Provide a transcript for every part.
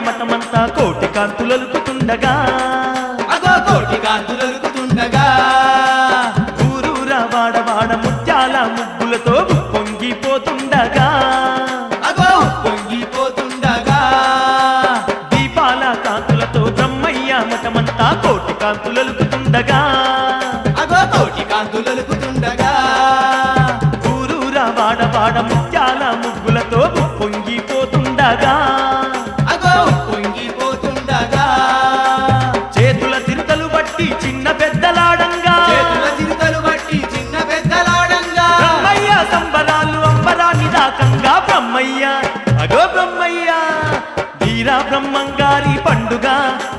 మఠమంతా కోటి కాంతులొలుకుతుండగా అగో కోటి కాంతులొలుకుతుండగా ఊరూర వాడవాడ ముత్యాల ముగ్గులతో పొంగిపోతుండగా అగో పొంగిపోతుండగా దీపాల కాంతులతో బ్రహ్మయ్య మఠమంతా కోటి కాంతులొలుకుతుండగా అగో కోటి కాంతులొలుకుతుండగా ఊరూర వాడవాడ ముత్యాల ముగ్గులతో పొంగిపోతుండగా అగో పొంగిపోతుండగా చేతుల చిరుతలు బట్టి చిన్న పెద్దలాడంగా చేతుల చిరుతలు బట్టి చిన్న పెద్దలాడంగా బ్రహ్మయ్య సంబరాలు అంబరాన్ని దాకంగా బ్రహ్మయ్య అగో బ్రహ్మయ్య వీరా బ్రహ్మంగారి పండుగ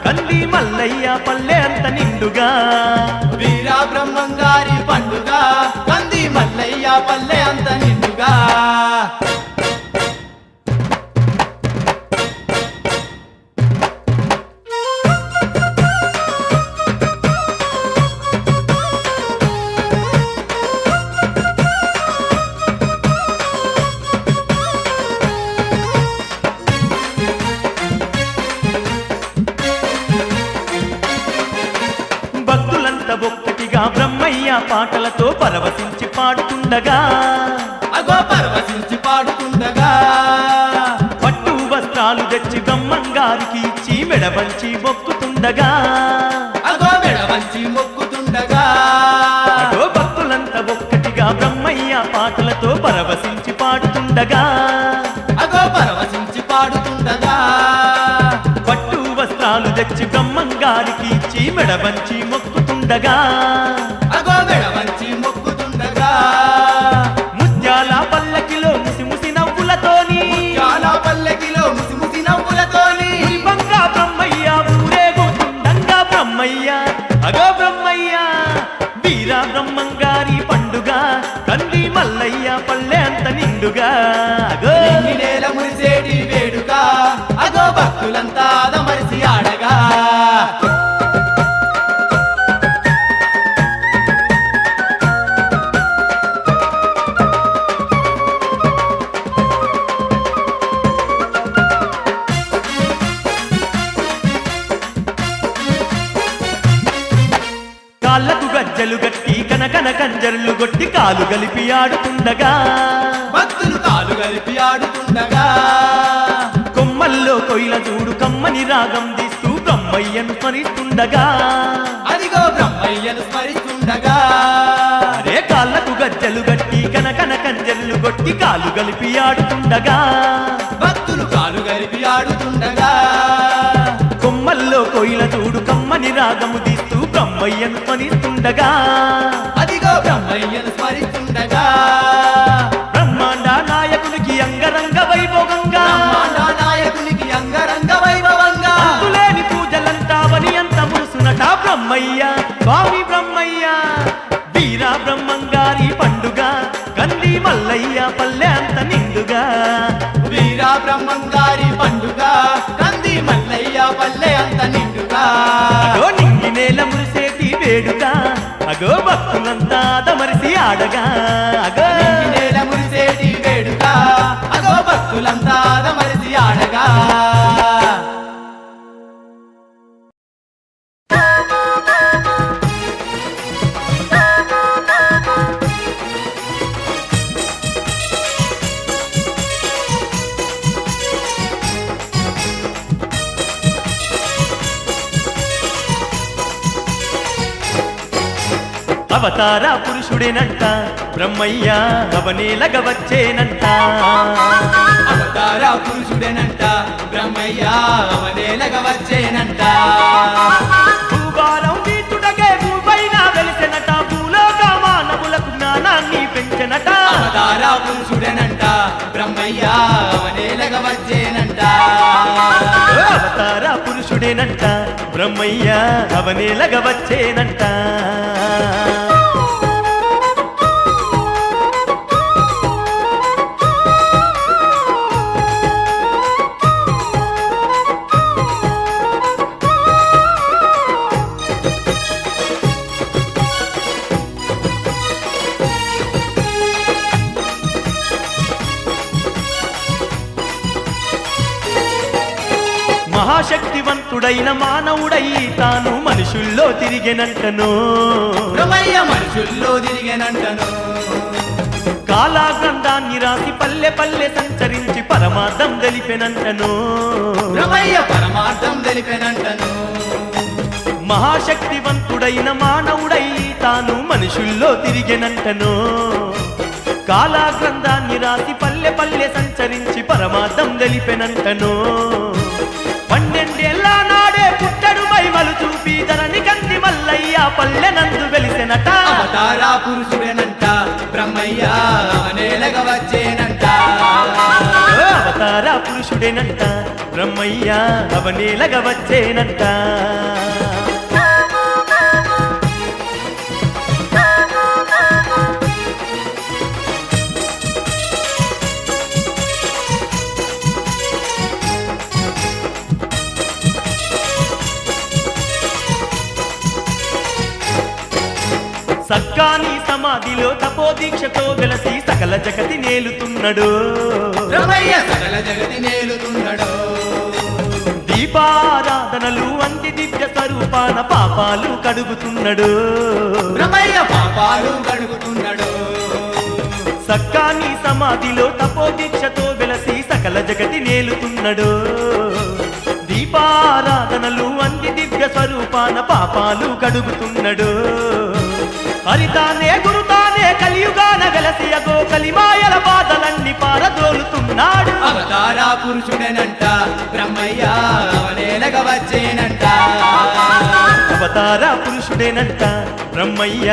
కంది మల్లయ్య పల్లె అంత నిండుగా వీరా బ్రహ్మంగారి పండుగ కంది మల్లయ్య పల్లె అంత నిండుగా భక్తులంతా ఒక్కటిగా బ్రహ్మయ్య పాటలతో పరవశించి పాడుతుండగా అగో పరవశించి పాడుతుండగా పట్టు వస్త్రాలు తెచ్చి బ్రహ్మంగారికి ఇచ్చి మెడవంచి మొక్కుతుండగా అగో మెడవంచి మొక్కుతుండగా అగో భక్తులంతా ఒక్కటిగా బ్రహ్మయ్య పాటలతో పరవశించి పాడుతుండగా అగో పరవశించి పాడుతుండగా పట్టు వస్త్రాలు తెచ్చి బ్రహ్మంగారికి ఇచ్చి మెడవంచి మొక్కుతుండగా అగో మెడవంచి మొక్కుతుండగా ముత్యాల పల్లకిలో ముసి నవ్వులతోని చాలా పల్లకిలో ముసి నవ్వులతోని బంగా బ్రహ్మయ్య ఊరేగుతుండగా బ్రహ్మయ్య అగో బ్రహ్మయ్య వీరా బ్రహ్మంగారి పండుగ కంది మల్లయ్య పల్లె అంత నిండుగా అగో నింగి నేల మురిసేటి వేడుక అగో భక్తులంతా ఆదమరిసి ఆడగా కాళ్ళకు గజ్జలు గట్టి కనకన కంజర్లు కొట్టి కాలు గలిపి ఆడుతుండగా భక్తులు కాలు కలిపి ఆడుతుండగా కొమ్మల్లో కొయ్యల చూడు కమ్మని రాగం తీస్తూ బ్రహ్మయ్యను స్మరిస్తుండగా అదిగో బ్రహ్మయ్యను స్మరిస్తుండగా అరే కాళ్ళకు గజ్జలు గట్టి కనకన కంజర్లు కొట్టి కాలు గలిపి ఆడుతుండగా భక్తులు కాలు కలిపి ఆడుతుండగా కొమ్మల్లో కొయ్యల చూడు కమ్మని రాగము తీస్తూ బ్రహ్మయ్యను స్మరిస్తుండగా అదిగో బ్రహ్మయ్యను స్మరిస్తుండగా బ్రహ్మాండ నాయకునికి అంగరంగ వైభోగంగా బ్రహ్మాండ నాయకునికి అంగరంగ వైభవంగా అంతులేని పూజలంతా వని అంత మురుసునట బ్రహ్మయ్య స్వామి బ్రహ్మయ్య వీరా బ్రహ్మంగారి పండుగ కంది మల్లయ్య పల్లె అంత నిండుగా వీరా బ్రహ్మంగారి పండుగ కంది మల్లయ్య పల్లె అంత నిండుగా అగో నింగి నేల మురిసేటి వేడుక అగో భక్తులంతా దమరిసి ఆడగా అగో నింగి నేల మురిసేటి వేడుక అగో భక్తులంతా ఆదమరిసి ఆడగా అవతార పురుషుడేనంట బ్రహ్మయ్య అవనేలగ వచ్చేనంట అవతార పురుషుడేనంట బ్రహ్మయ్య అవనేలగ వచ్చేనంట భూభారం వీతుడగే భూపైన వెలిసెనట భూలోక మానవులకు జ్ఞానాన్ని పెంచెనట అవతార పురుషుడేనంట బ్రహ్మయ్య అవనేలగ వచ్చేనంట అవతార పురుషుడేనంట బ్రహ్మయ్య అవనేలగ వచ్చేనంట మహాశక్తివంతుడైన మానవుడై తాను మనుషుల్లో తిరిగెనంటను బ్రహ్మయ్య మనుషుల్లో తిరిగెనంటను కాలాగ్రంథాన్ని రాసి పల్లె పల్లె సంచరించి పరమార్థం తెలిపెనంటను బ్రహ్మయ్య పరమార్థం తెలిపెనంటను మహాశక్తివంతుడైన మానవుడై తాను మనుషుల్లో తిరిగెనంటను కాలాగ్రంథాన్ని రాసి పల్లె పల్లె సంచరించి పరమార్థం తెలిపెనంటను 12 ఏళ్ల నాడే పుట్టడు మైమలు చూపి ధరణి కంది మల్లయ్య పల్లెనందు వెలిసెనట అవతారా పురుషుడేనంట బ్రహ్మయ్య అవనేలగ వచ్చేనంట అవతార పురుషుడేనంట బ్రహ్మయ్య అవనేలగ వచ్చేనంట సక్కాని సమాధిలో తపోదీక్షతో వెలసి సకల జగతి నేలుతున్నాడు బ్రహ్మయ్య సకల జగతి నేలుతున్నాడు దీపారాధనలు అంది దివ్య స్వరూపాన పాపాలు కడుగుతున్నాడు బ్రహ్మయ్య పాపాలు కడుగుతున్నాడు సక్కాని సమాధిలో తపోదీక్షతో వెలసి సకల జగతి నేలుతున్నాడు దీపారాధనలు అంది దివ్య స్వరూపాన పాపాలు కడుగుతున్నాడు హరితానే గురుతానే కలియుగాన వెలసి అగో కలిమాయల బాధలన్నీ పారదోలుతున్నాడు అవతారా పురుషుడేనంట బ్రహ్మయ్య అవనేలగ వచ్చేనంట అవతార పురుషుడేనంట బ్రహ్మయ్య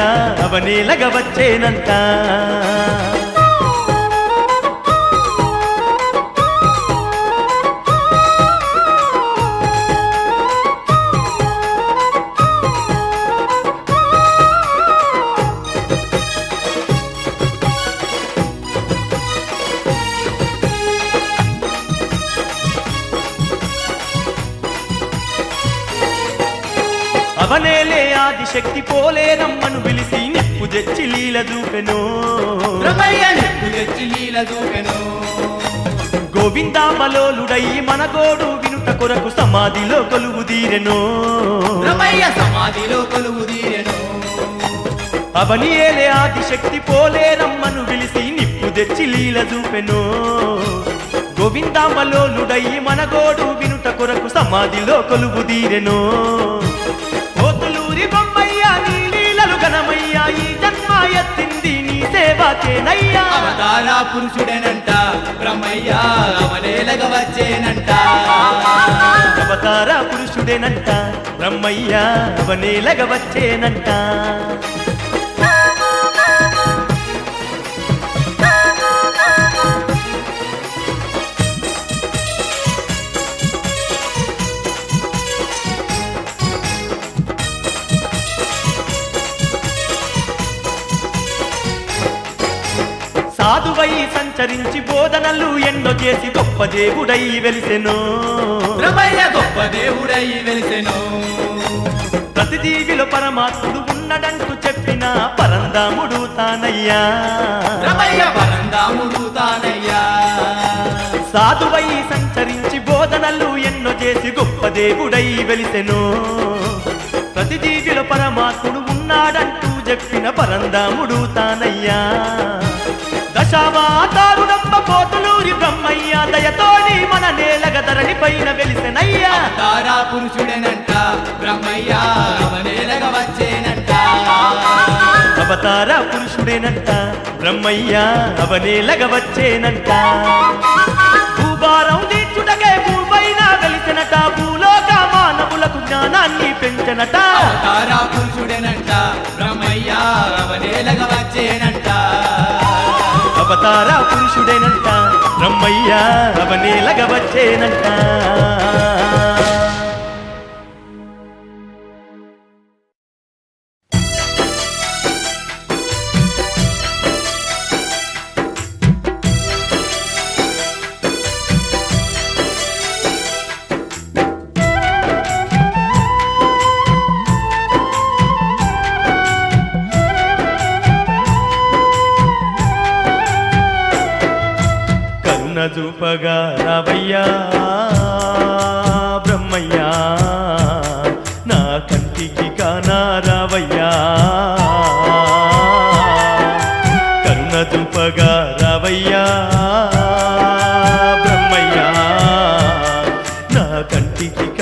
అవనేలగ వచ్చేనంట అవనేలే ఆదిశక్తి పోలే రమ్మను పిలిచి నిప్పు తెచ్చి లీల చూపెను బ్రహ్మయ్య నిప్పు తెచ్చి లీల చూపెను గోవిందామలోలుడై మన గోడు వినుట కొరకు సమాధిలో కొలువు తీరెను బ్రహ్మయ్య సమాధిలో కొలువు తీరెను అవనియేలే ఆదిశక్తి పోలే రమ్మను పిలిచి నిప్పు తెచ్చి లీల చూపెను గోవిందామలోలుడై మన గోడు వినుట కొరకు సమాధిలో కొలువు తీరెను పోతులూరి బొమ్మయ్య నీ లీలలు ఘనమయ్య ఈ జన్మ ఎత్తింది నీ సేవకేనయ్యా అవతారా పురుషుడేనంట బ్రహ్మయ్య అవనేలగ వచ్చేనంట అవతార పురుషుడేనంట బ్రహ్మయ్య అవనేలగ వచ్చేనంట సాధువై సంచరించి బోధనలు ఎన్నో చేసి గొప్ప దేవుడై వెలిసెను బ్రహ్మయ్య గొప్ప దేవుడై వెలిసెను ప్రతి జీవిలో పరమాత్ముడు ఉన్నడంటూ చెప్పిన పరంధాముడు తానయ్యా బ్రహ్మయ్య పరంధాముడు తానయ్యా సాధువై సంచరించి బోధనలు ఎన్నో చేసి గొప్ప దేవుడై వెలిసెను ప్రతి జీవిలో పరమాత్ముడు ఉన్నాడంటూ చెప్పిన పరంధాముడు తానయ్యా దశావతారుడమ్మ పోతులూరి బ్రహ్మయ్య దయతోని మన నేలగ ధరణి పైన వెలిసెనయ్యా అవతారా పురుషుడేనంట బ్రహ్మయ్య అవనేలగ వచ్చేనంట అవతార పురుషుడేనంట బ్రహ్మయ్య అవనేలగ వచ్చేనంట భూభారం తీర్చుటకే భూపైన వెలిసినట భూలోక మానవులకు జ్ఞానాన్ని పెంచనట అవతారా పురుషుడేనంట బ్రహ్మయ్య అవనేలగ వచ్చేనంట అవతార పురుషుడేనంట బ్రహ్మయ్య అవనేలగ వచ్చేనంట చూపగా రావయ్యా బ్రహ్మ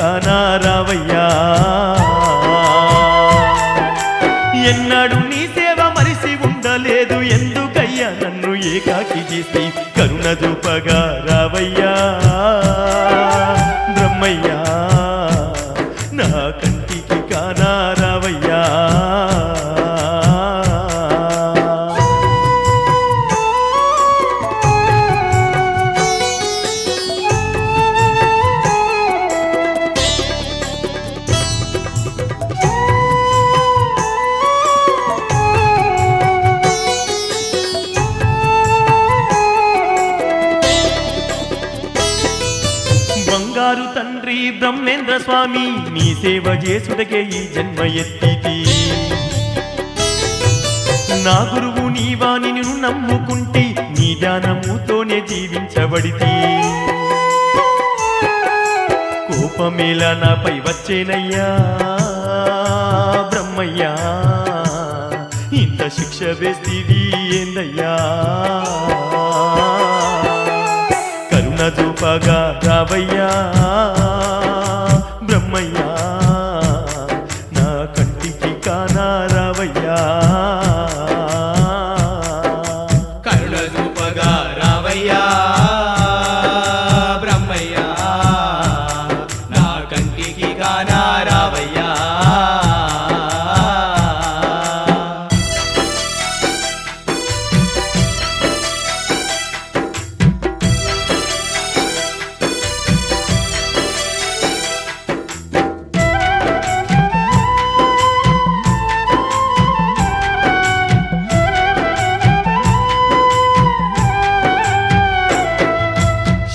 కానా రావయ్యా ఎన్నాడు నీ సేవ మరిసి ఉండలేదు ఎందుకయ్యా నన్ను ఏకాకి చేసి కరుణ చూపగా రావయ్యా బ్రహ్మయ్యా నా కంటికి కానా రావయ్యా బంగారు తండ్రి బ్రహ్మేంద్ర స్వామి నీ సేవ చేసుటకే ఈ జన్మ ఎత్తితి నా గురువు నీవా నిన్ను నమ్ముకుంటే నీ ధ్యానముతోనే జీవించబడితి కోపమేలా నాపై వచ్చేనయ్యా బ్రహ్మయ్యా ఇంత శిక్ష వేస్తీవి ఏందయ్యా కరుణ చూపగా రావయ్యా బ్రహ్మయ్యా నా కంటికి కానా రావయ్యా కరుణ చూపగా రావయ్యా బ్రహ్మయ్యా నా కంటికి కానా రావయ్యా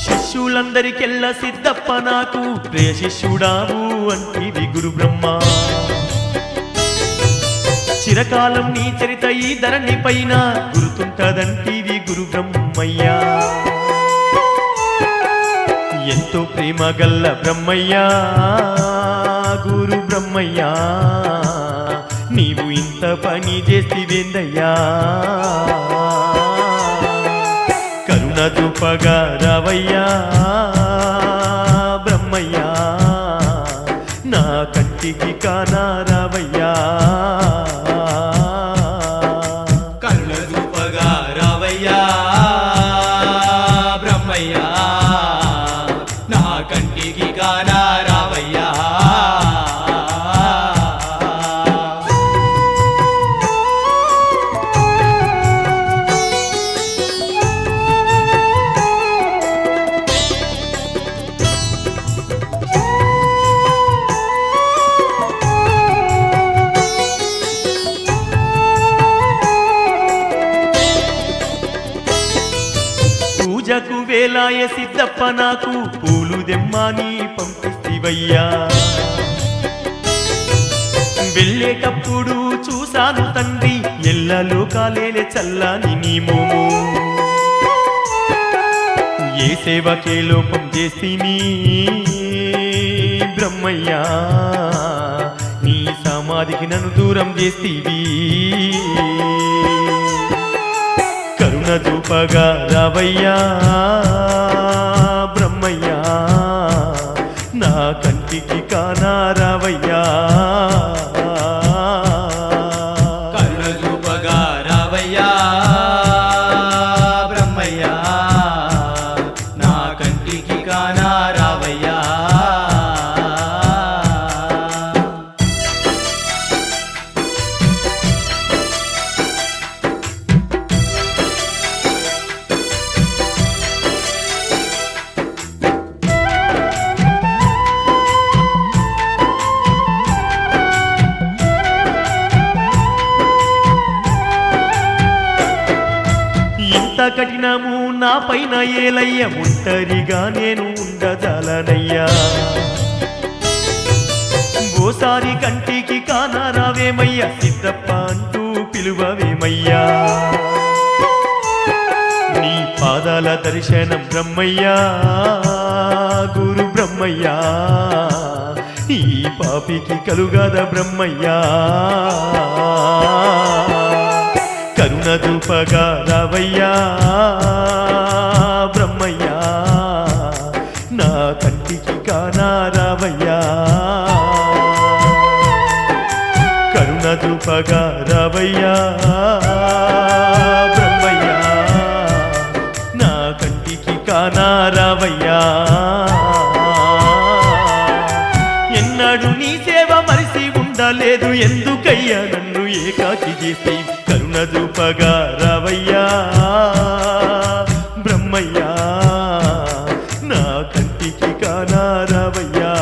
శిష్యులందరికెల్లా సిద్ధప్ప నాకు ప్రియ శిష్యుడావు అంటివి గురు బ్రహ్మ చిరకాలం నీ చరిత ఈ ధరణి పైన గుర్తుంటదంటివి గురు బ్రహ్మయ్యా ఎంతో ప్రేమ గల్ల బ్రహ్మయ్యా గురు బ్రహ్మయ్యా నీవు ఇంత పని చేస్తివేందయ్యా కరుణ చూపగా రావయ్యా బ్రహ్మయ్యా నా కంటికి కానా రావయ్యా కరుణ చూపగా రావయ్యా బ్రహ్మయ్యా నా కంటికి కానా రావయ్యా పూజకు వేలాయ సిద్ధప్ప నాకు పూలు దెమ్మాని పంపిస్తివయ్యా వెళ్ళేటప్పుడు చూశాను తండ్రి ఎల్లలో కాలేలే చల్లని నీ మోము ఏ సేవకే లోపం చేసిని బ్రహ్మయ్యా నీ సమాధికి నన్ను దూరం చేస్తీవి కరుణ చూపగా రావయ్యా బ్రహ్మయ్యా నా కంటికి కానా రావయ్యా కరుణ చూపగా రావయ్యా బ్రహ్మయ్యా నా కంటికి కానా రావయ్యా ఇంత కఠినము నా పైన ఏలయ్య ఒంటరిగా నేను ఉండజాలనయ్యా ఓసారి కంటికి కానా రావేమయ్యా సిద్ధప్ప అంటూ పిలువవేమయ్యా నీ పాదాల దర్శనం బ్రహ్మయ్యా గురు బ్రహ్మయ్యా ఈ పాపికి కలుగద బ్రహ్మయ్యా కరుణ చూపగా రావయ్యా బ్రహ్మయ్యా నా కంటికి కానా రావయ్యా చూపగా రావయ్యా బ్రహ్మయ్యా నా కంటికి కానా రావయ్యా ఎన్నాడు నీ సేవ మరిసి ఉండలేదు ఎందుకయ్యా నన్ను ఏకాకి చేసి కరుణ చూపగా రావయ్యా బ్రహ్మయ్యా నా కంటికి కానా రావయ్యా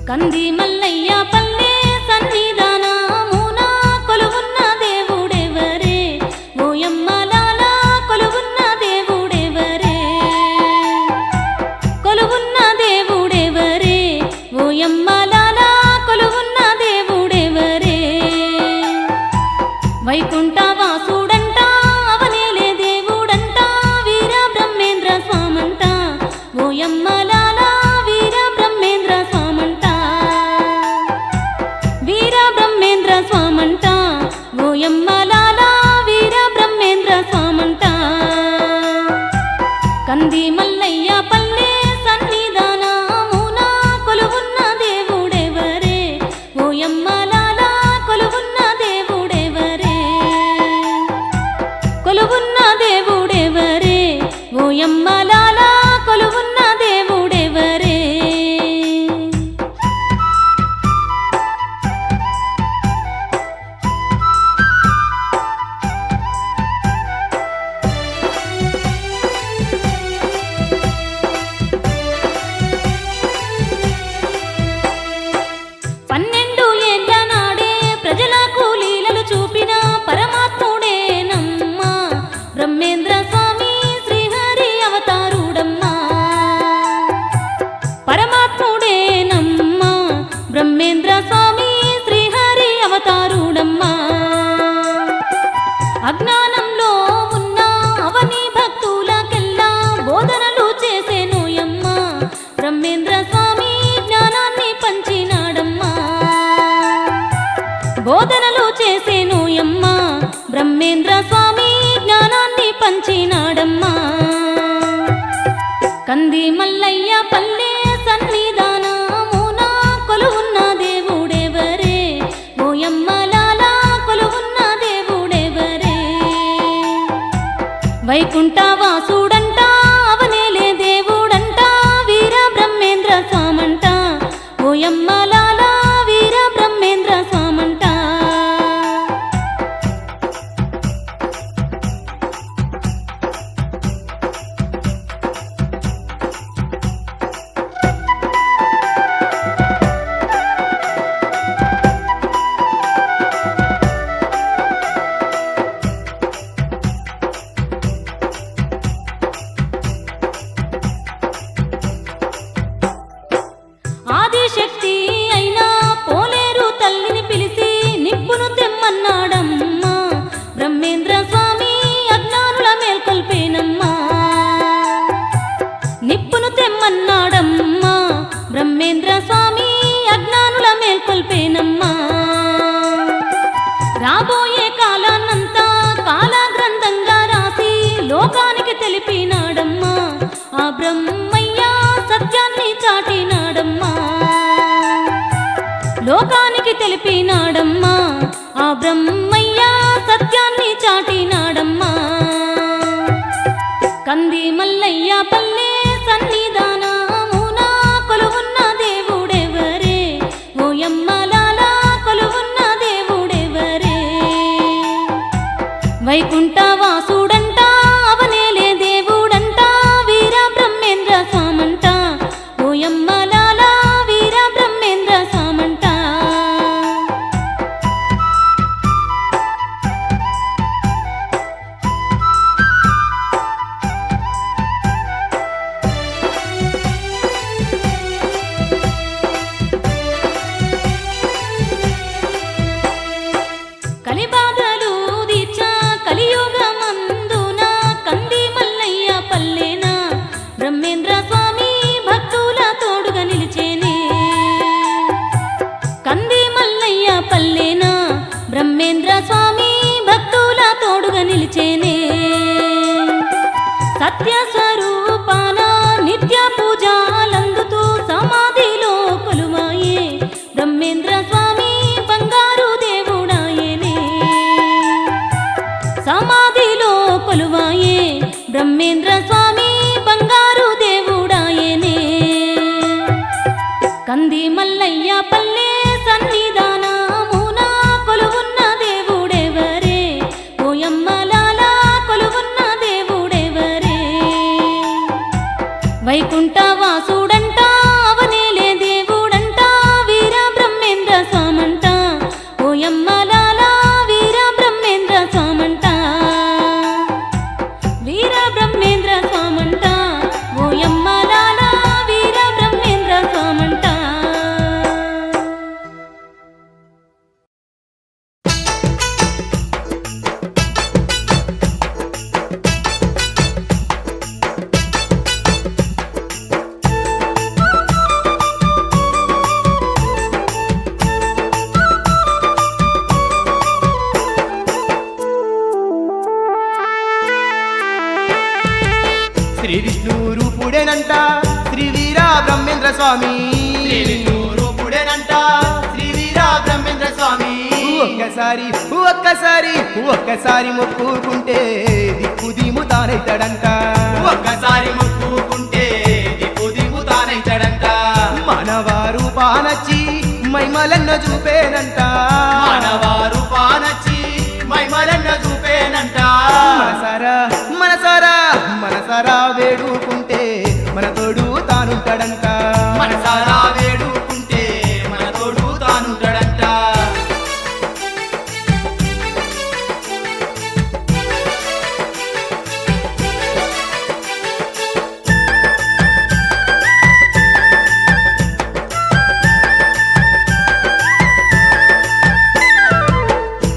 కంది మల్లయ్య పల్లె సన్నిధానమున కొలువున్న దేవుడెవరే ఓయమ్మ లాలా కొలువున్న దేవుడెవరే కొలువున్న దేవుడెవరే ఓయమ్మ లాలా కొలువున్న దేవుడెవరే వైకుంఠ వాసుడంట అవనేలే దేవుడంట వీర బ్రహ్మేంద్ర స్వామంట ఓయమ్మ లాలా వీర బ్రహ్మేంద్ర స్వామంట వీర బ్రహ్మేంద్ర స్వామంట ఓయమ్మ లాలా వీర బ్రహ్మేంద్ర స్వామంట కంది మల్లయ్య పల్లె సన్నిధానమున కొలువున్న దేవుడెవరే ఓయమ్మ లాలా కొలువున్న దేవుడెవరే కొలువున్న దేవుడెవరే ఓయమ్మ లాలా కొలువున్న దేవుడెవరే పన్నెండు ఏళ్ల నాడే ప్రజలకు లీలలు చూపిన పరమాత్ముడేనమ్మా బ్రహ్మేంద్ర స్వామి శ్రీహరి అవతారుడమ్మా పరమాత్ముడేనమ్మా బ్రహ్మేంద్ర స్వామి శ్రీహరి అవతారుడమ్మా అజ్ఞానంలో ఉన్న అవని భక్తులకెల్లా బోధనలు చేసేనోయమ్మా బ్రహ్మేంద్ర స్వామి జ్ఞానాన్ని పంచినాడమ్మా బోధనలు చేసేనోయమ్మా బ్రహ్మేంద్ర స్వామి జ్ఞానాన్ని పంచినాడమ్మా కంది మల్లయ్య పల్లె సన్నిధానమున కొలువున్న దేవుడెవరే ఓయమ్మ లాలా కొలువున్న దేవుడెవరే వైకుంఠ వాసుడంట అవనేలే దేవుడంట వీర బ్రహ్మేంద్ర స్వామంట ఓయమ్మ లాలా వీర బ్రహ్మేంద్ర స్వామంట ఆదిశక్తి అయినా పోలేరు తల్లిని పిలిచి నిప్పును తెమ్మన్నాడమ్మా బ్రహ్మేంద్ర స్వామి అజ్ఞానుల మేల్కొల్పేనమ్మా నిప్పును తెమ్మన్నాడమ్మా బ్రహ్మేంద్ర స్వామి అజ్ఞానుల మేల్కొల్పేనమ్మా రాబోయే కాలాన్నంతా కాలగ్రంథంగా రాసి లోకానికి తెలిపినాడమ్మా ఆ బ్రహ్మయ్య సత్యాన్ని చాటినాడమ్మా లోకానికి తెలిపినాడమ్మా ఆ బ్రహ్మయ్య సత్యాన్ని చాటినాడమ్మా కంది మల్లయ్య పల్లె సన్నిధానమున కొలువున్న దేవుడెవరే ఓయమ్మ లాలా కొలువున్న దేవుడెవరే వైకుంఠ వాసుడంట అవనేలే దేవుడంట వీర బ్రహ్మేంద్ర స్వామంట ఓయమ్మ లాలా వీర బ్రహ్మేంద్ర స్వామంట సత్య స్వరూపాన నిత్య పూజలందుతూ సమాధిలో కొలువాయే బ్రహ్మేంద్ర స్వామి బంగారు దేవుడాయనే సమాధిలో కొలువాయే బ్రహ్మేంద్ర స్వామి బంగారు దేవుడాయనే కంది మల్లయ్య పల్లె సన్నిధానమున కొలువున్న దేవుడెవరే ఓయమ్మలాల కొలువున్న దేవుడెవరే వైకుంఠ వాసుడంట అవనేలే దేవుడంట వీర బ్రహ్మేంద్ర స్వామంట ఓయమ్మలాల వీర బ్రహ్మేంద్ర స్వామంట వీర బ్రహ్మేంద్ర స్వామంట ఓయమ్మలాల వీర బ్రహ్మేంద్ర స్వామంట శ్రీ విష్ణు రూపుడేనంట శ్రీ వీర బ్రహ్మేంద్ర స్వామి శ్రీ విష్ణు రూపుడేనంట శ్రీ వీర బ్రహ్మేంద్ర స్వామి ఒక్కసారి ఒక్కసారి ఒక్కసారి మొక్కుకుంటే దిక్కు దిము తానైతాడంట ఒక్కసారి మొక్కుకుంటే దిక్కు దిము తానైతాడంట మానవ రూపానచ్చి మైమలన్న చూపేనంట మానవ రూపానచ్చి మైమలన్న చూపేనంట మనసారా మనసారా మనసారా వేడుకుంటే మన తోడు తానుంటాడంట మనసారా వేడుకుంటే మన తోడు తానుంటాడంట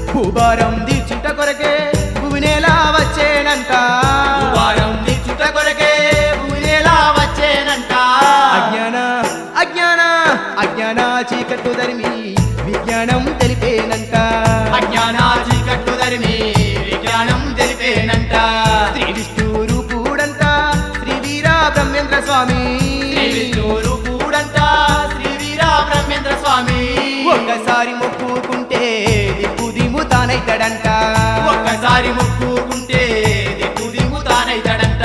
భూభారం దీచుట కొరకే భూమినేలా వచ్చేనంట భూభారం దీచుట కొరకే భూమినేలా వచ్చేనంట అజ్ఞాన అజ్ఞాన అజ్ఞాన చీకట్లు ధరిమి విజ్ఞానం తెలిపేనంట అజ్ఞాన చీకట్లు ధరిమి విజ్ఞానం తెలిపేనంట శ్రీ విష్ణు రూపుడంట శ్రీ వీర బ్రహ్మేంద్ర స్వామి శ్రీ విష్ణు రూపుడంట శ్రీ వీర బ్రహ్మేంద్ర స్వామి ఒక్కసారి మొక్కుకుంటే దిక్కు దిము తానైతాడంట ఒక్కసారి మొక్కుకుంటే దిక్కు దిము తానైతాడంట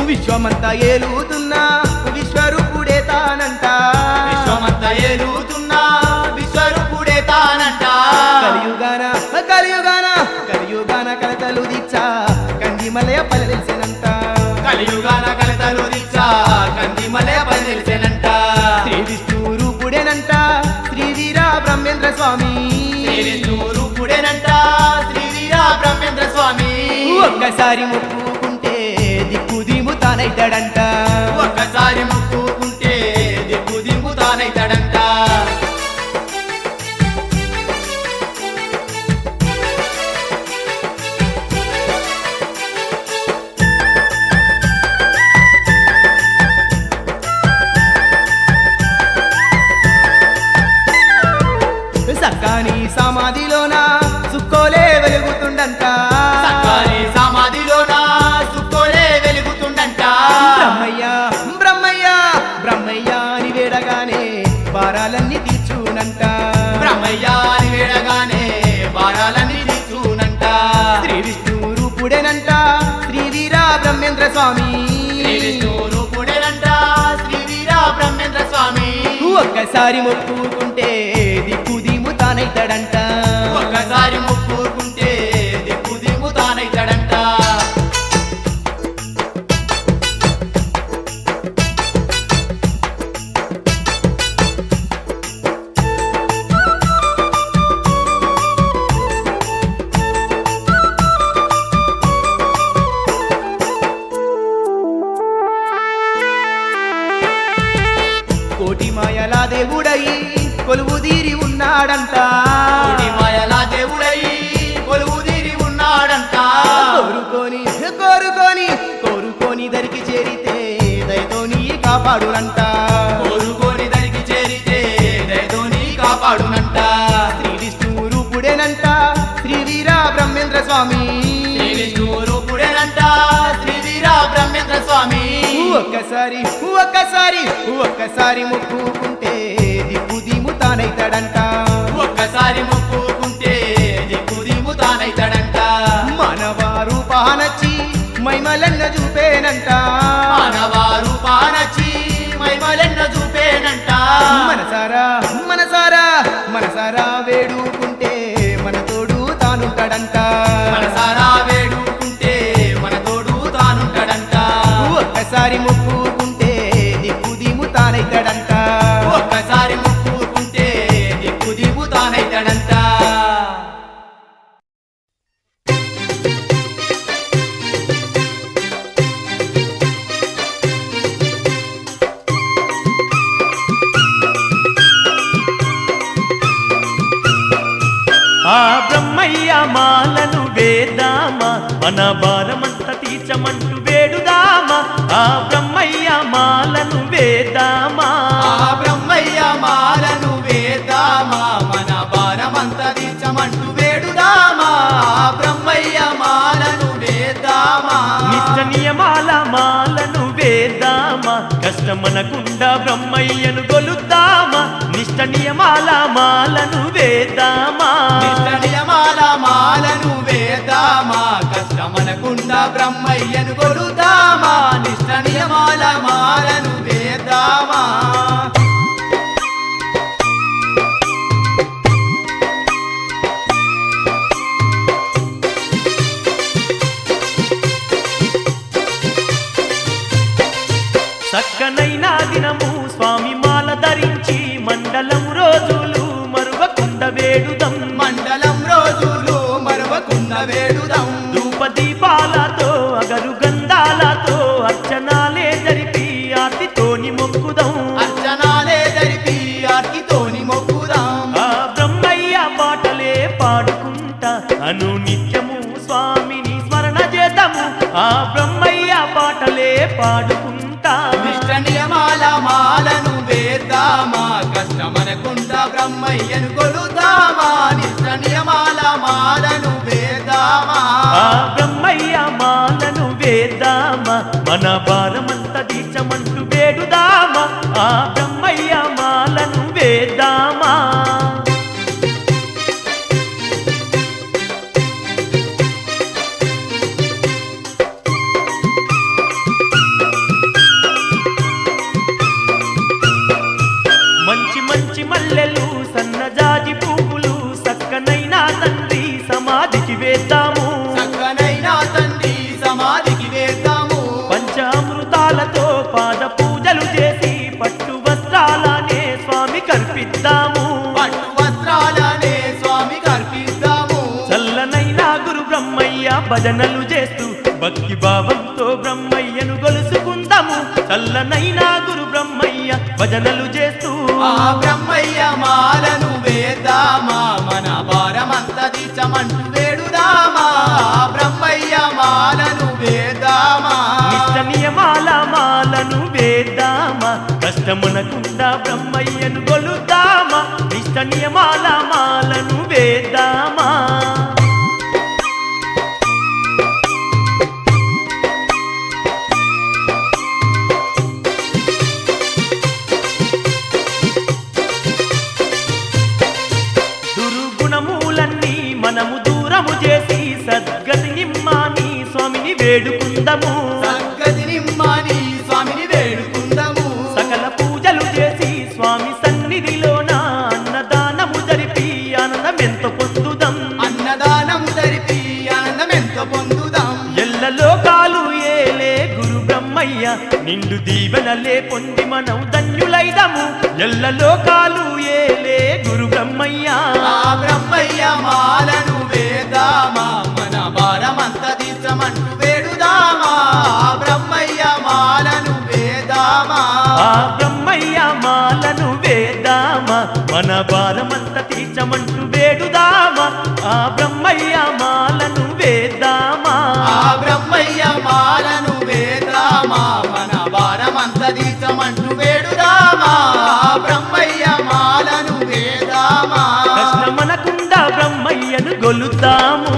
విశ్వమంతా ఏలుతున్నా విశ్వరూపుడే తానంట విశ్వమంతా ఏలుతున్నా విశ్వరూపుడే తానంట కలియుగాన కలియుగాన కలియుగాన కలతలు దీక్ష కందిమలయ పల్లె తెలిసేనంట కలియుగాన కలతలు దీక్ష కందిమలయ పల్లె తెలిసేనంట శ్రీ విష్ణు రూపుడేనంట శ్రీ వీర బ్రహ్మేంద్ర స్వామి శ్రీ విష్ణు రూపుడేనంట శ్రీ వీర బ్రహ్మేంద్ర స్వామి ఒక్కసారి మొక్కుకుంటే దిక్కు దిము తానైతాడంట ఒక్కసారి మొక్కుకుంటే దిక్కు దిము తానైతాడంట సక్కాని సమాధిలోన సుక్కోలే వెలుగుతుండంట సక్కాని సమాధిలోన సుక్కోలే వెలుగుతుండంట బ్రహ్మయ్య బ్రహ్మయ్య బ్రహ్మయ్య అని వేడగానే భారాలన్నీ తీర్చునంట బ్రహ్మయ్య అని వేడగానే భారాలన్నీ తీర్చునంట శ్రీ విష్ణు రూపుడేనంట శ్రీ వీర బ్రహ్మేంద్ర స్వామి శ్రీ విష్ణు రూపుడేనంట శ్రీ వీర బ్రహ్మేంద్ర స్వామి ఒక్కసారి మొక్కుకుంటే దిక్కు దిము తానైతాడంట ఒక్కసారి మొక్కుకుంటే దిక్కు దిము తానైతాడంట కోటి మాయలా దేవుడై కొలువు తీరి ఉన్నాడంట కోటి మాయలా దేవుడై కోరుకోని దరికి చేరితే దయతోని కాపాడునంట కోరుకోని దరికి చేరితే దయతోని కాపాడునంట శ్రీ విష్ణు రూపుడేనంట శ్రీ వీర బ్రహ్మేంద్ర స్వామి శ్రీ విష్ణు రూపుడేనంట శ్రీ వీర బ్రహ్మేంద్ర స్వామి ఒక్కసారి మొక్కుకుంటే దిక్కు దిముతానైతాడంట ఒక్కసారి మొక్కుకుంటే దిక్కు దిముతానైతాడంట మానవారు పానచ్చి మైమలన్న చూపేనంట మానవారు పానచ్చి మైమలన్న చూపేనంట మనసారా వేడుకుంటే మన తోడు తానుంటాడంట మనసారా వేడుకుంటే మన తోడు తానుంటాడంట ఒక్కసారి మొక్కుకుంటే దిక్కు దిముతానైతాడంట ఒక్కసారి మొక్కుకుంటే దిక్కు దిముతానైతాడంట ఆ బ్రహ్మయ్య మాలను వేద్దామా మన భారమంత తీర్చమంటూ వేడుదామా ఆ బ్రహ్మయ్య మాలను వేద్దామా ఆ బ్రహ్మయ్య మాలను వేద్దామా మన భారమంత తీర్చమంటూ వేడుదామా ఆ బ్రహ్మయ్య మాలను వేద్దామా నిత్య నియమాల మాలను వేద్దామా కష్టమనకుండా బ్రహ్మయ్యను గొలుద్దామా నిష్ట నియమాల మాలను వేద్దామా నిష్ట నియమాల మాలను వేద్దామా కష్టమనకుండా బ్రహ్మయ్యను కొలుద్దామా నిష్ట నియమాల మాలను వేద్దామా చక్కనైనా దినము స్వామి మాల ధరించి మండలం రోజులు మరువకుండ వేడుదం మండలం రోజులు మరవకుండ వేడుదాం ధూపదీపాలతో అగరు గంధాలతో అర్చనాలే జరిపి ఆర్తితోని మొక్కుదాం అర్చనాలే జరిపి ఆర్తితోని మొక్కుదాం ఆ బ్రహ్మయ్య పాటలే పాడుకుంటా అను నిత్యము స్వామిని స్మరణ చేద్దాము ఆ బ్రహ్మయ్య పాటలే పాడుకుంటా నిష్ట నియమాల మాలను వేద్దామా కష్టమనకుండా బ్రహ్మయ్యను కొలుద్దామా నిష్ట నియమాల మాలను వేద్దామా ఆ బ్రహ్మయ్య మాలను వేద్దామా మన భారమంత తీర్చమంటూ వేడుదామా ఆ బ్రహ్మయ్య మాలను వేద్దామా మంచి మంచి మల్లెలు సన్నజాజి పువ్వులు సక్కనైనా తండ్రి సమాధికి వేద్దాము చక్కనైనా తండ్రి సమాధికి వేద్దాము పంచామృతాలతో పాద పూజలు చేసి పట్టు వస్త్రాలనే స్వామి కర్పిద్దాము పట్టు వస్త్రాలనే స్వామి కర్పిద్దాము చల్లనైనా గురు బ్రహ్మయ్య భజనలు చేస్తూ భక్తి భావంతో బ్రహ్మయ్యను గొలుసుకుందాము చల్లనైనా గురు బ్రహ్మయ్య భజనలు చేస్తూ ఆ బ్రహ్మయ్య మాలను వేద్దామా మన భారమంత తీర్చమంటూ వేడుదామా ఆ బ్రహ్మయ్య మాలను వేద్దామా నిష్ట నియమాల మాలను వేద్దామా కష్టమునకుండా బ్రహ్మయ్యను గొలుద్దామా నిష్ట నియమాల మాలను వేద్దామా దుర్గుణములన్నీ మనము దూరము చేసి సద్గతి నిమ్మాని స్వామిని వేడుకుందము సద్గతి నిమ్మాని స్వామిని వేడుకుందాము సకల పూజలు చేసి స్వామి సన్నిధిలోన అన్నదానము జరిపి ఆనందమెంతో పొందుదాం అన్నదానము జరిపి ఆనందమెంతో పొందుదాం ఎల్ల లోకాలు ఏలే గురు బ్రహ్మయ్య నిండు దీవెనలే పొంది మనం ధన్యులైదము ఎల్ల లోకాలు ఏలే గురు బ్రహ్మయ్య ఆ బ్రహ్మయ్య మాలను వేద్దామా మన భారమంత తీర్చమంటూ వేడుదామా ఆ బ్రహ్మయ్య మాలను వేద్దామా ఆ బ్రహ్మయ్య మాలను వేద్దామా మన భారమంత తీర్చమంటూ వేడుదామా ఆ బ్రహ్మయ్య మాలను వేద్దామా ఆ బ్రహ్మయ్య బ్రహ్మయ్యను గొలుద్దాము.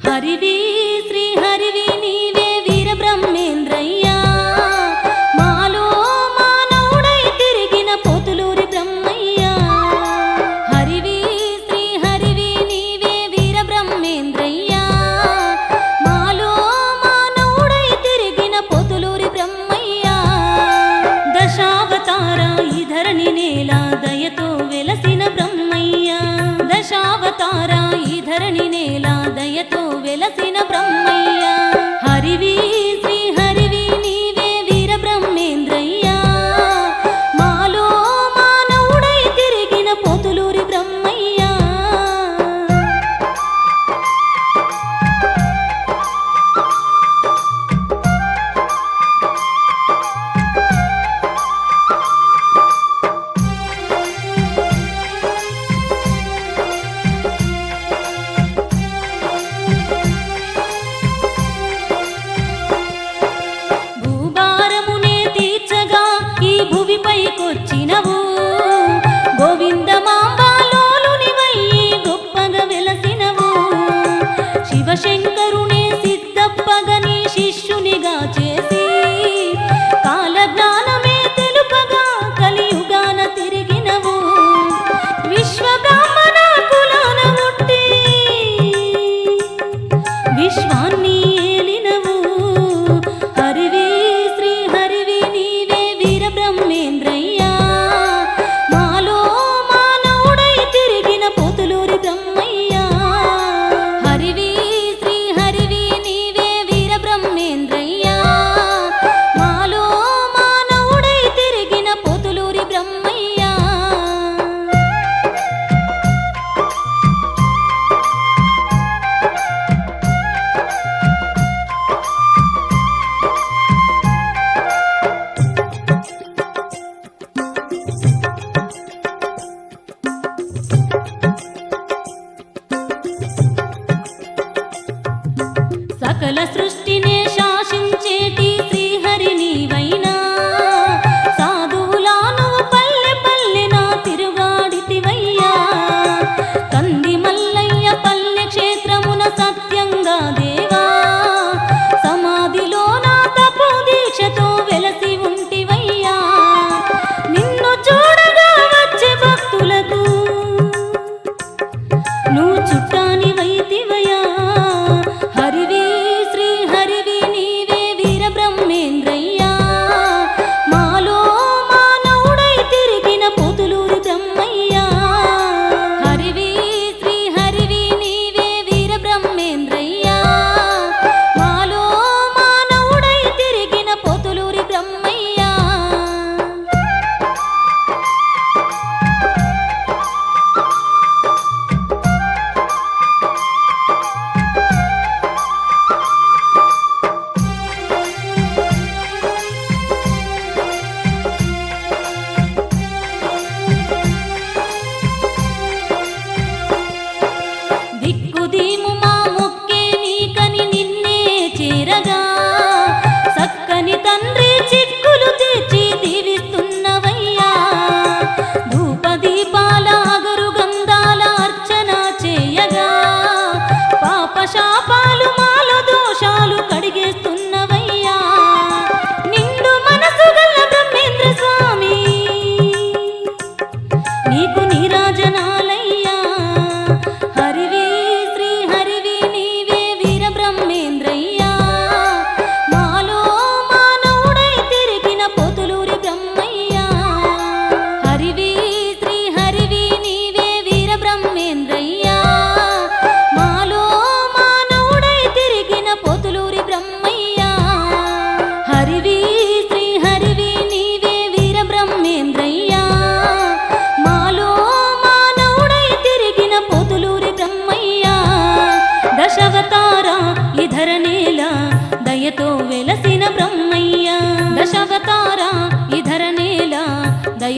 హరివి శ్రీ హరివి నీవే వీర బ్రహ్మేంద్రయ్యా, మాలో మానవుడై తిరిగిన పోతులూరి బ్రహ్మయ్యా. హరివి శ్రీ హరివి నీవే వీర బ్రహ్మేంద్రయ్యా, మాలో మానవుడై తిరిగిన పోతులూరి బ్రహ్మయ్యా. దశావతార ఈ ధరణి నేల దయతో వెలసిన బ్రహ్మయ్యా, దశావతార ఈ ధరణి నేల దయతో వెలసిన బ్రహ్మయ్యా. హరివి శ్రీ హరివి నీవే వీర బ్రహ్మేంద్రయ్యా, మాలో మానవుడై తిరిగిన పోతులూరి బ్రహ్మయ్యా.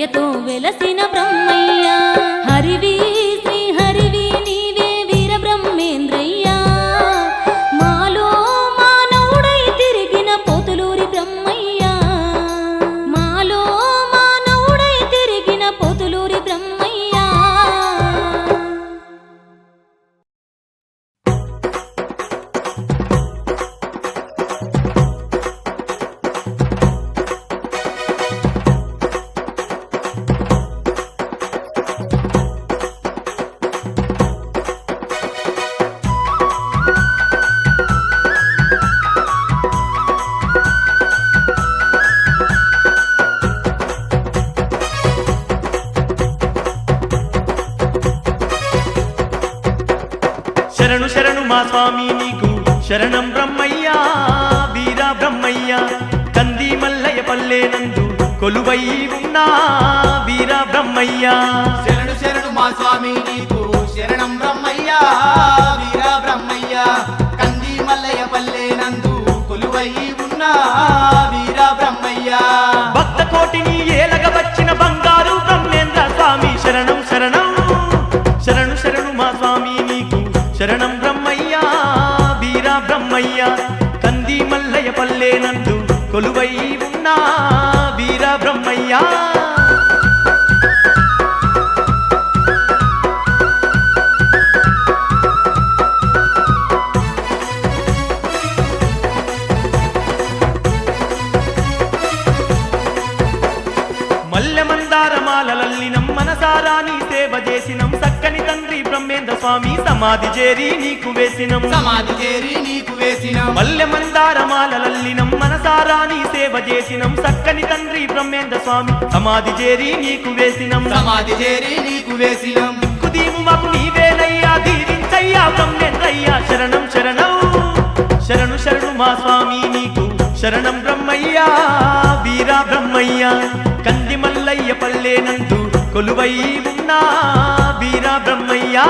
దయతో వెలసిన బ్రహ్మయ్య హరివి శ్రీ హరివి నీవే వీర బ్రహ్మేంద్రయ్యా మాలో మానవుడై తిరిగిన పోతులూరి బ్రహ్మయ్య మాలో మానవుడై తిరిగిన పోతులూరి బ్రహ్మయ్య శరణు శరణు మా స్వామి నీకు శరణం బ్రహ్మయ్యా వీర బ్రహ్మయ్య కంది మల్లయ్య పల్లెనందు కొలువై ఉన్నా వీర బ్రహ్మయ్య శరణు శరణు మా స్వామి నీకు శరణం బ్రహ్మయ్య వీర బ్రహ్మయ్య కంది మల్లయ్య పల్లెనందు కొలువై ఉన్న వీర బ్రహ్మయ్య భక్త కోటిని ఏలగ వచ్చిన బంగారు బ్రహ్మేంద్ర స్వామి శరణం శరణం శరణు శరణు మా స్వామి నీకు శరణం బ్రహ్మయ్యా వీర బ్రహ్మయ్య కంది మల్లయ్య పల్లెనందు కొలువై ఉన్నా వీర బ్రహ్మయ్యా మల్లె మందార మాలలల్లినం మనసారా నీ సేవ చేసినం సక్కని తండ్రి బ్రహ్మేంద్ర స్వామి సమాధి చేరి నీకు వేసినం సమాధి చేరి నీకు వేసిన మల్లె మందార మాలలల్లినం మనసారా నీ సేవ చేసినం సక్కని తండ్రి బ్రహ్మేంద్ర స్వామి సమాధి చేరి నీకు వేసినం సమాధి చేరి నీకు వేసిన కుదీము మాకు నీవేనయ్యా దీవించయ్యా బ్రహ్మేంద్రయ్యా శరణం శరణం శరణు శరణు మా స్వామి నీకు శరణం బ్రహ్మయ్యా వీర బ్రహ్మయ్య కంది మల్లయ్య పల్లెనందు కొలువై ఉన్నా వీర బ్రహ్మయ్యా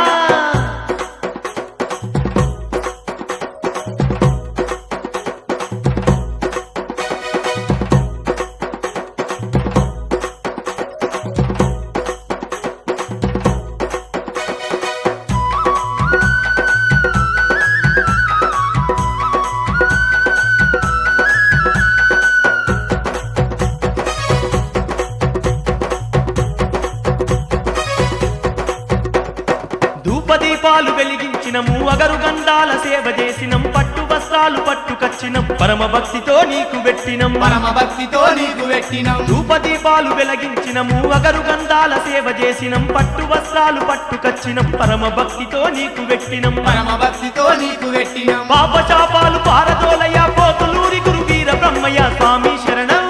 ధూపదీపాలు వెలిగించినము అగరు గంధాల సేవ చేసినం పట్టు వస్త్రాలు పట్టుకచ్చినం పరమ భక్తితో నీకు పెట్టినం పరమ భక్తితో నీకు పెట్టిన ధూపదీపాలు వెలిగించినము అగరు గంధాల సేవ చేసినం పట్టు వస్త్రాలు పట్టుకచ్చినం పరమ భక్తితో నీకు పెట్టినం పరమ భక్తితో నీకు పెట్టిన పాప శాపాలు పారదోలయ్య పోతులూరి గురు వీర బ్రహ్మయ్య స్వామి శరణం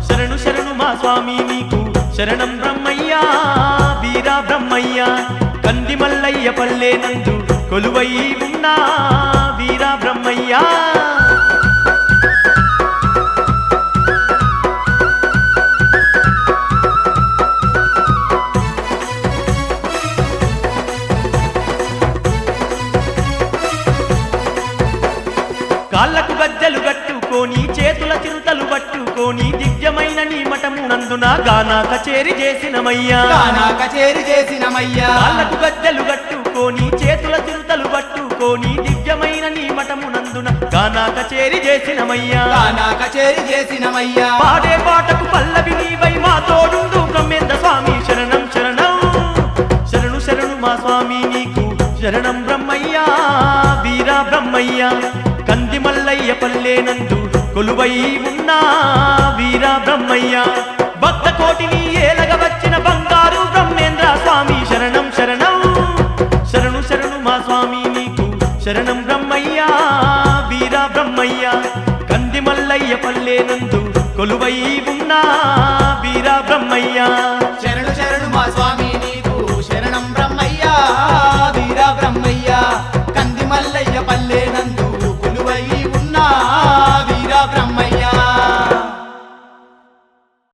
శరణు శరణు మా స్వామి నీకు శరణం బ్రహ్మయ్యా వీర బ్రహ్మయ్య కంది మల్లయ్య పల్లెనందు కొలువై ఉన్నా వీర బ్రహ్మయ్యా కాళ్ళకు గజ్జలు కట్టుకొని చేతుల చిరుతలు పట్టుకొని దివ్యమైన నీ మఠమునందున గానా కచేరి చేసినమయ్యా గానా కచేరి చేసినమయ్యా కాళ్ళకు గజ్జలు కట్టుకొని చేతుల చిరుతలు పట్టుకొని దివ్యమైన నీ మఠమునందున గానా కచేరి చేసినమయ్యా గానా కచేరి చేసినమయ్యా పాడే పాటకు పల్లవి నీవై మా తోడుండు బ్రహ్మేంద్ర స్వామి శరణం శరణం శరణు శరణు మా స్వామి నీకు శరణం బ్రహ్మయ్యా వీర బ్రహ్మయ్య కంది మల్లయ్య పల్లెనందు కొలువై ఉన్నా వీర బ్రహ్మయ్య భక్త కోటిని ఏలగ వచ్చిన బంగారు బ్రహ్మేంద్ర స్వామి శరణం శరణం శరణు శరణు మా స్వామి నీకు శరణం బ్రహ్మయ్యా వీర బ్రహ్మయ్య కంది మల్లయ్య పల్లెనందు కొలువై ఉన్నా వీర బ్రహ్మయ్య శరణు శరణు మా స్వామి నీకు శరణం బ్రహ్మయ్య వీర బ్రహ్మయ్య కంది మల్లయ్య పల్లెనందు